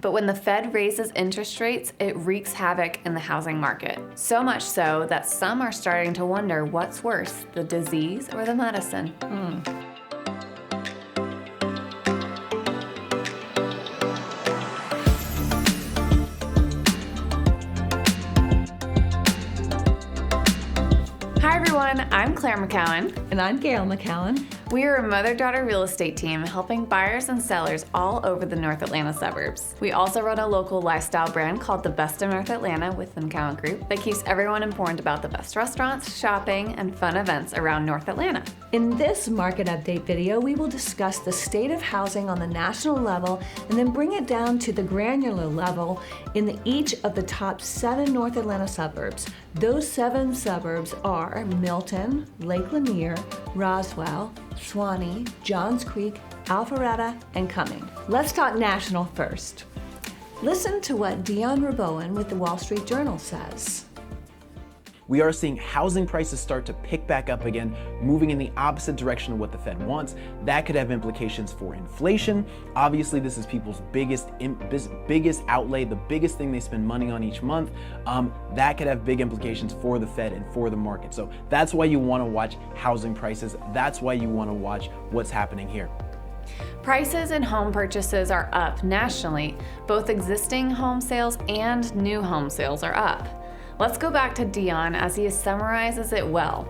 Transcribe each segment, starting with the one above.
But when the Fed raises interest rates, it wreaks havoc in the housing market. So much so that some are starting to wonder what's worse, the disease or the medicine. Hi everyone, I'm Claire McCown. And I'm Gail McCown. We are a mother-daughter real estate team helping buyers and sellers all over the North Atlanta suburbs. We also run a local lifestyle brand called The Best of North Atlanta with the McCown Group that keeps everyone informed about the best restaurants, shopping, and fun events around North Atlanta. In this market update video, we will discuss the state of housing on the national level and then bring it down to the granular level in each of the top 7 North Atlanta suburbs. Those 7 suburbs are Milton, Lake Lanier, Roswell, Suwanee, Johns Creek, Alpharetta, and Cumming. Let's talk national first. Listen to what Dion Rabowen with the Wall Street Journal says. We are seeing housing prices start to pick back up again, moving in the opposite direction of what the Fed wants. That could have implications for inflation. Obviously, this is people's biggest outlay, the biggest thing they spend money on each month. That could have big implications for the Fed and for the market. So that's why you want to watch housing prices. That's why you want to watch what's happening here. Prices and home purchases are up nationally. Both existing home sales and new home sales are up. Let's go back to Dion as he summarizes it well.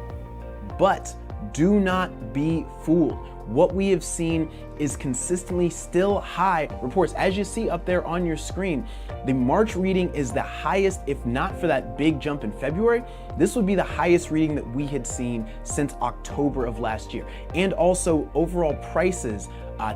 But do not be fooled. What we have seen is consistently still high reports. As you see up there on your screen, the March reading is the highest, if not for that big jump in February, this would be the highest reading that we had seen since October of last year. And also overall prices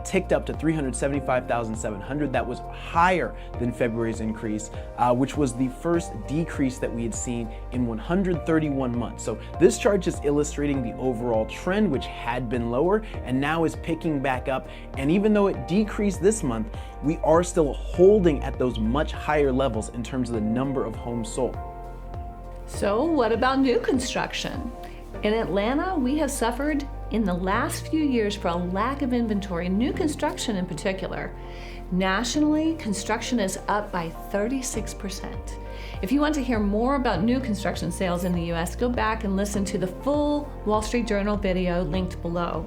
ticked up to $375,700. That was higher than February's increase, which was the first decrease that we had seen in 131 months. So this chart is illustrating the overall trend, which had been lower and now is picking back up. And even though it decreased this month, we are still holding at those much higher levels in terms of the number of homes sold. So what about new construction? In Atlanta, we have suffered in the last few years for a lack of inventory, new construction in particular. Nationally, construction is up by 36%. If you want to hear more about new construction sales in the US, go back and listen to the full Wall Street Journal video linked below.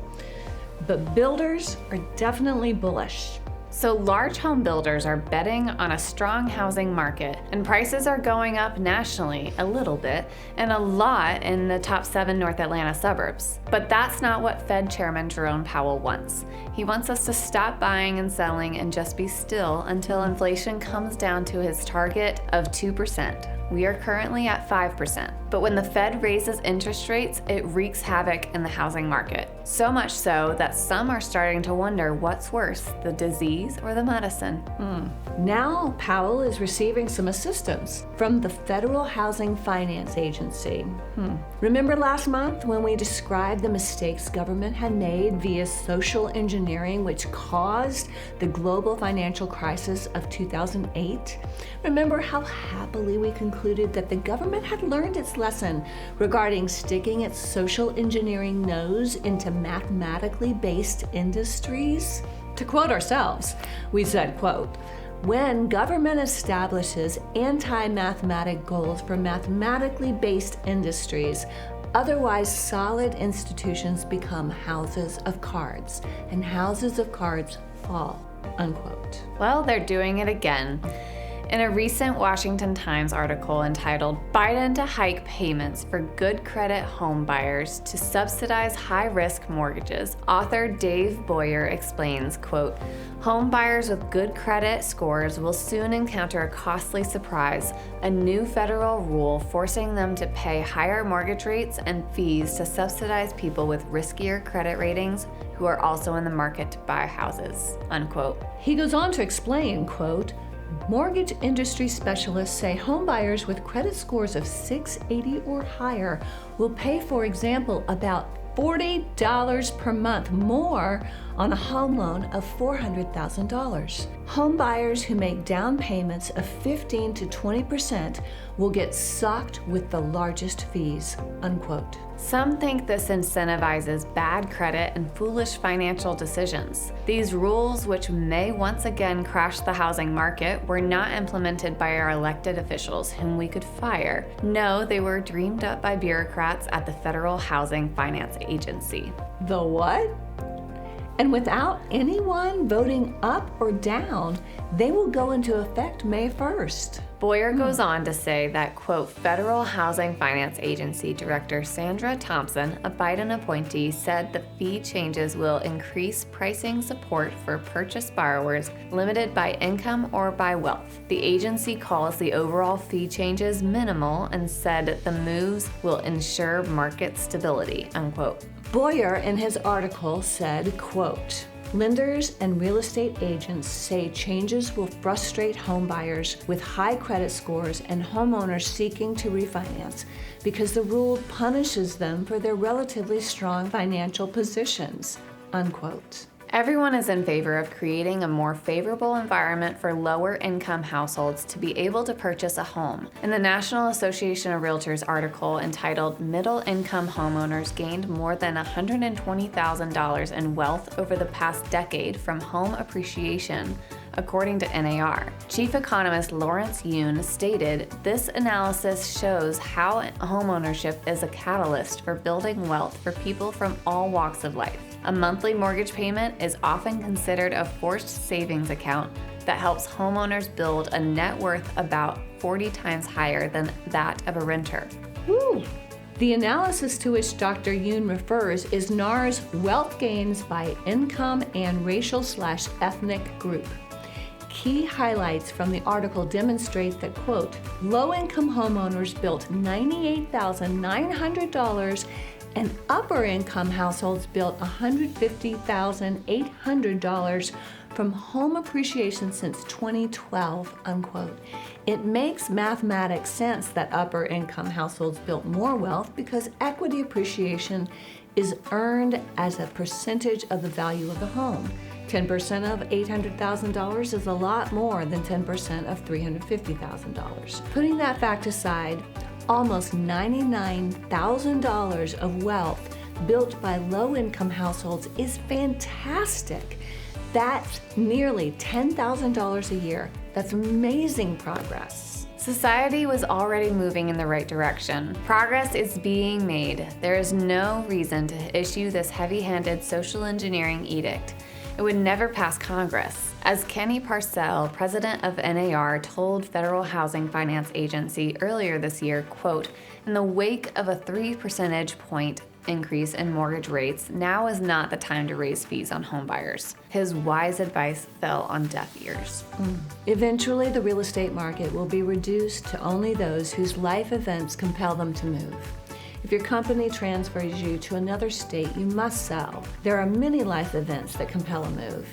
But builders are definitely bullish. So large home builders are betting on a strong housing market, and prices are going up nationally a little bit and a lot in the top 7 North Atlanta suburbs. But that's not what Fed Chairman Jerome Powell wants. He wants us to stop buying and selling and just be still until inflation comes down to his target of 2%. We are currently at 5%. But when the Fed raises interest rates, it wreaks havoc in the housing market. So much so that some are starting to wonder what's worse, the disease or the medicine. Now Powell is receiving some assistance from the Federal Housing Finance Agency. Remember last month when we described the mistakes government had made via social engineering, which caused the global financial crisis of 2008? Remember how happily we concluded that the government had learned its lesson regarding sticking its social engineering nose into mathematically based industries? To quote ourselves, we said, quote, "When government establishes anti-mathematic goals for mathematically based industries, otherwise solid institutions become houses of cards, and houses of cards fall," unquote. Well, they're doing it again. In a recent Washington Times article entitled "Biden to Hike Payments for Good Credit Home Buyers to Subsidize High-Risk Mortgages," author Dave Boyer explains, quote, "Home buyers with good credit scores will soon encounter a costly surprise, a new federal rule forcing them to pay higher mortgage rates and fees to subsidize people with riskier credit ratings who are also in the market to buy houses," unquote. He goes on to explain, quote, "Mortgage industry specialists say homebuyers with credit scores of 680 or higher will pay, for example, about $40 per month more on a home loan of $400,000. Home buyers who make down payments of 15 to 20% will get socked with the largest fees," unquote. Some think this incentivizes bad credit and foolish financial decisions. These rules, which may once again crash the housing market, were not implemented by our elected officials, whom we could fire. No, they were dreamed up by bureaucrats at the Federal Housing Finance Agency. The what? And without anyone voting up or down, they will go into effect May 1st. Boyer goes on to say that, quote, Federal Housing Finance Agency Director Sandra Thompson, a Biden appointee, said the fee changes will increase pricing support for purchase borrowers limited by income or by wealth. The agency calls the overall fee changes minimal and said the moves will ensure market stability, unquote. Boyer, in his article, said, quote, lenders and real estate agents say changes will frustrate homebuyers with high credit scores and homeowners seeking to refinance because the rule punishes them for their relatively strong financial positions, unquote. Everyone is in favor of creating a more favorable environment for lower-income households to be able to purchase a home. In the National Association of Realtors article entitled Middle-Income Homeowners Gained More Than $120,000 in Wealth Over the Past Decade from Home Appreciation, according to NAR. Chief economist Lawrence Yoon stated, this analysis shows how homeownership is a catalyst for building wealth for people from all walks of life. A monthly mortgage payment is often considered a forced savings account that helps homeowners build a net worth about 40 times higher than that of a renter. Woo! The analysis to which Dr. Yoon refers is NAR's Wealth Gains by Income and Racial/Ethnic Group. Key highlights from the article demonstrate that, quote, low-income homeowners built $98,900 and upper-income households built $150,800 from home appreciation since 2012, unquote. It makes mathematical sense that upper-income households built more wealth because equity appreciation is earned as a percentage of the value of the home. 10% of $800,000 is a lot more than 10% of $350,000. Putting that fact aside, almost $99,000 of wealth built by low-income households is fantastic. That's nearly $10,000 a year. That's amazing progress. Society was already moving in the right direction. Progress is being made. There is no reason to issue this heavy-handed social engineering edict. It would never pass Congress. As Kenny Parcell, president of NAR, told Federal Housing Finance Agency earlier this year, quote, in the wake of a 3 percentage point increase in mortgage rates, now is not the time to raise fees on homebuyers. His wise advice fell on deaf ears. Eventually, the real estate market will be reduced to only those whose life events compel them to move. If your company transfers you to another state, you must sell. There are many life events that compel a move.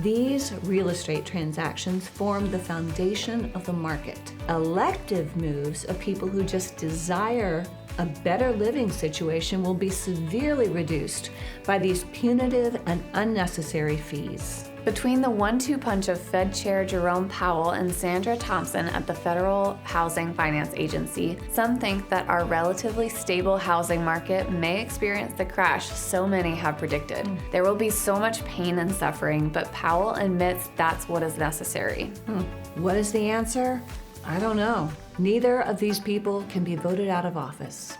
These real estate transactions form the foundation of the market. Elective moves of people who just desire a better living situation will be severely reduced by these punitive and unnecessary fees. Between the 1-2 punch of Fed Chair Jerome Powell and Sandra Thompson at the Federal Housing Finance Agency, some think that our relatively stable housing market may experience the crash so many have predicted. There will be so much pain and suffering, but Powell admits that's what is necessary. What is the answer? I don't know. Neither of these people can be voted out of office.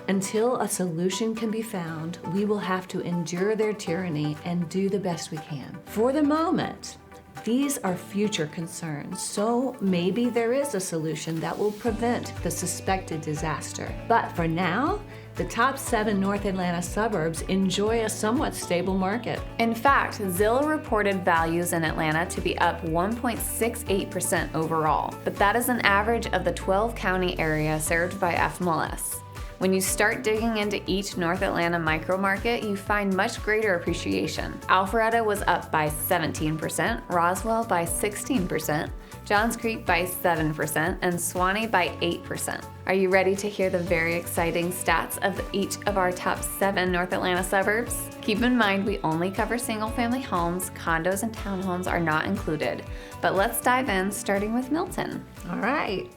Until a solution can be found, we will have to endure their tyranny and do the best we can. For the moment, these are future concerns, so maybe there is a solution that will prevent the suspected disaster. But for now, the top 7 North Atlanta suburbs enjoy a somewhat stable market. In fact, Zillow reported values in Atlanta to be up 1.68% overall, but that is an average of the 12-county area served by FMLS. When you start digging into each North Atlanta micromarket, you find much greater appreciation. Alpharetta was up by 17%, Roswell by 16%, Johns Creek by 7%, and Suwanee by 8%. Are you ready to hear the very exciting stats of each of our top 7 North Atlanta suburbs? Keep in mind we only cover single-family homes, condos and townhomes are not included. But let's dive in, starting with Milton. All right.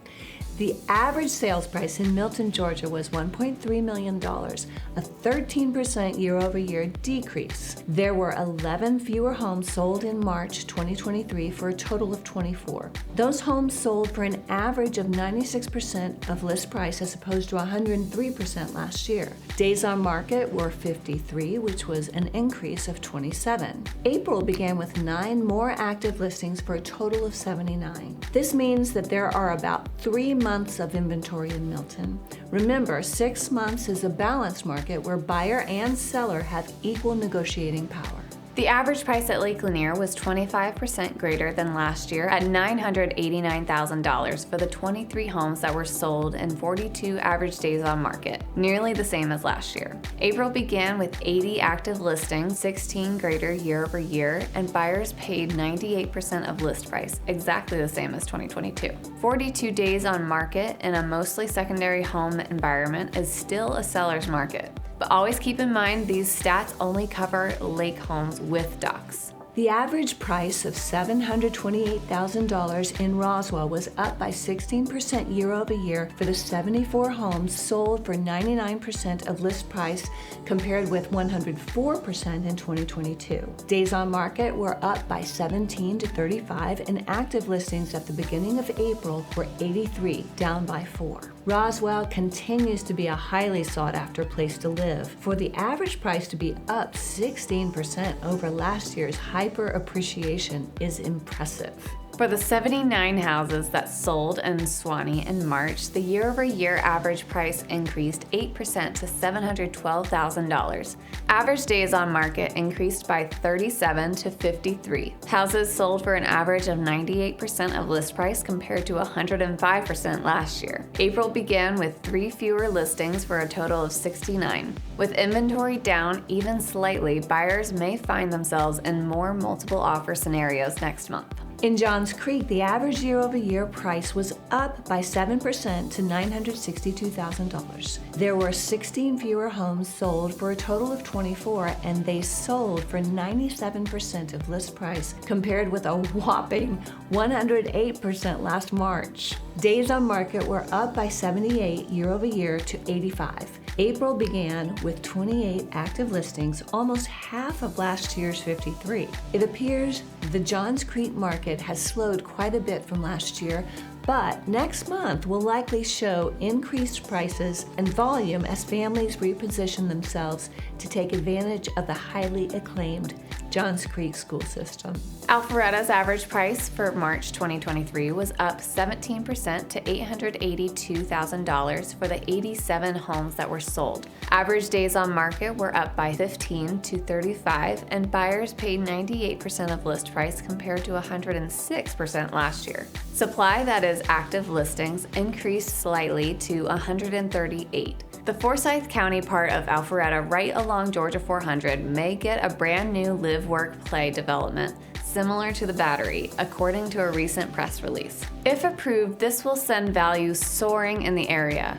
The average sales price in Milton, Georgia was $1.3 million, a 13% year-over-year decrease. There were 11 fewer homes sold in March 2023 for a total of 24. Those homes sold for an average of 96% of list price as opposed to 103% last year. Days on market were 53, which was an increase of 27. April began with 9 more active listings for a total of 79. This means that there are about 3 months of inventory in Milton. Remember, 6 months is a balanced market where buyer and seller have equal negotiating power. The average price at Lake Lanier was 25% greater than last year at $989,000 for the 23 homes that were sold and 42 average days on market, nearly the same as last year. April began with 80 active listings, 16 greater year over year, and buyers paid 98% of list price, exactly the same as 2022. 42 days on market in a mostly secondary home environment is still a seller's market. But always keep in mind these stats only cover lake homes with docks. The average price of $728,000 in Roswell was up by 16% year over year for the 74 homes sold for 99% of list price compared with 104% in 2022. Days on market were up by 17 to 35 and active listings at the beginning of April were 83, down by 4. Roswell continues to be a highly sought after place to live. For the average price to be up 16% over last year's hyper appreciation is impressive. For the 79 houses that sold in Suwanee in March, the year-over-year average price increased 8% to $712,000. Average days on market increased by 37 to 53. Houses sold for an average of 98% of list price compared to 105% last year. April began with 3 fewer listings for a total of 69. With inventory down even slightly, buyers may find themselves in more multiple offer scenarios next month. In Johns Creek, the average year-over-year price was up by 7% to $962,000. There were 16 fewer homes sold for a total of 24, and they sold for 97% of list price compared with a whopping 108% last March. Days on market were up by 78 year-over-year to 85. April began with 28 active listings, almost half of last year's 53. It appears the Johns Creek market has slowed quite a bit from last year, but next month will likely show increased prices and volume as families reposition themselves to take advantage of the highly acclaimed Johns Creek school system. Alpharetta's average price for March 2023 was up 17% to $882,000 for the 87 homes that were sold. Average days on market were up by 15 to 35, and buyers paid 98% of list price compared to 106% last year. Supply, that is active listings, increased slightly to 138. The Forsyth County part of Alpharetta, right along Georgia 400, may get a brand new live-work-play development similar to the Battery, according to a recent press release. If approved, this will send values soaring in the area.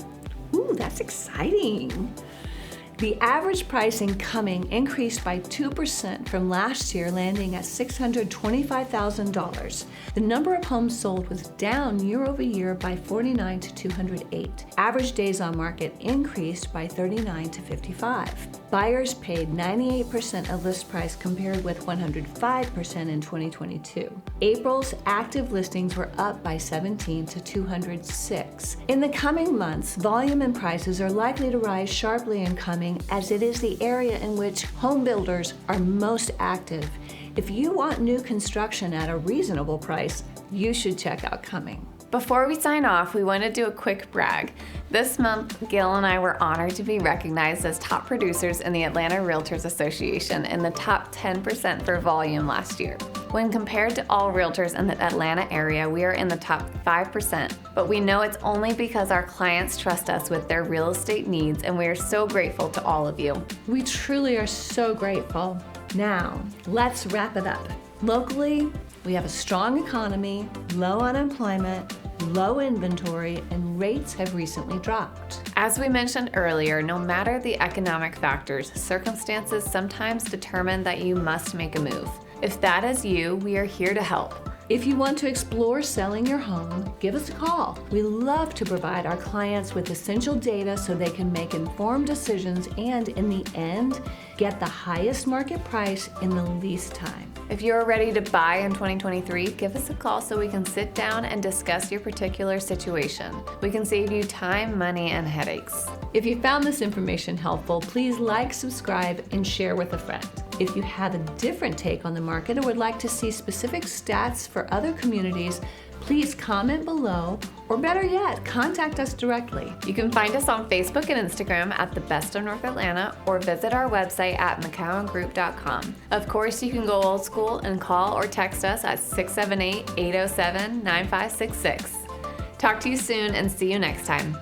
Ooh, that's exciting. The average price in Cumming increased by 2% from last year, landing at $625,000. The number of homes sold was down year over year by 49 to 208. Average days on market increased by 39 to 55. Buyers paid 98% of list price compared with 105% in 2022. April's active listings were up by 17 to 206. In the coming months, volume and prices are likely to rise sharply in Cumming, as it is the area in which home builders are most active. If you want new construction at a reasonable price, you should check out Cumming. Before we sign off, we want to do a quick brag. This month, Gail and I were honored to be recognized as top producers in the Atlanta Realtors Association in the top 10% for volume last year. When compared to all realtors in the Atlanta area, we are in the top 5%, but we know it's only because our clients trust us with their real estate needs, and we are so grateful to all of you. We truly are so grateful. Now, let's wrap it up. Locally, we have a strong economy, low unemployment, low inventory, and rates have recently dropped. As we mentioned earlier, no matter the economic factors, circumstances sometimes determine that you must make a move. If that is you, we are here to help. If you want to explore selling your home, give us a call. We love to provide our clients with essential data so they can make informed decisions and, in the end, get the highest market price in the least time. If you're ready to buy in 2023, give us a call so we can sit down and discuss your particular situation. We can save you time, money, and headaches. If you found this information helpful, please like, subscribe, and share with a friend. If you have a different take on the market or would like to see specific stats for other communities, please comment below, or better yet, contact us directly. You can find us on Facebook and Instagram at The Best of North Atlanta, or visit our website at mccowngroup.com. Of course, you can go old school and call or text us at 678-807-9566. Talk to you soon and see you next time.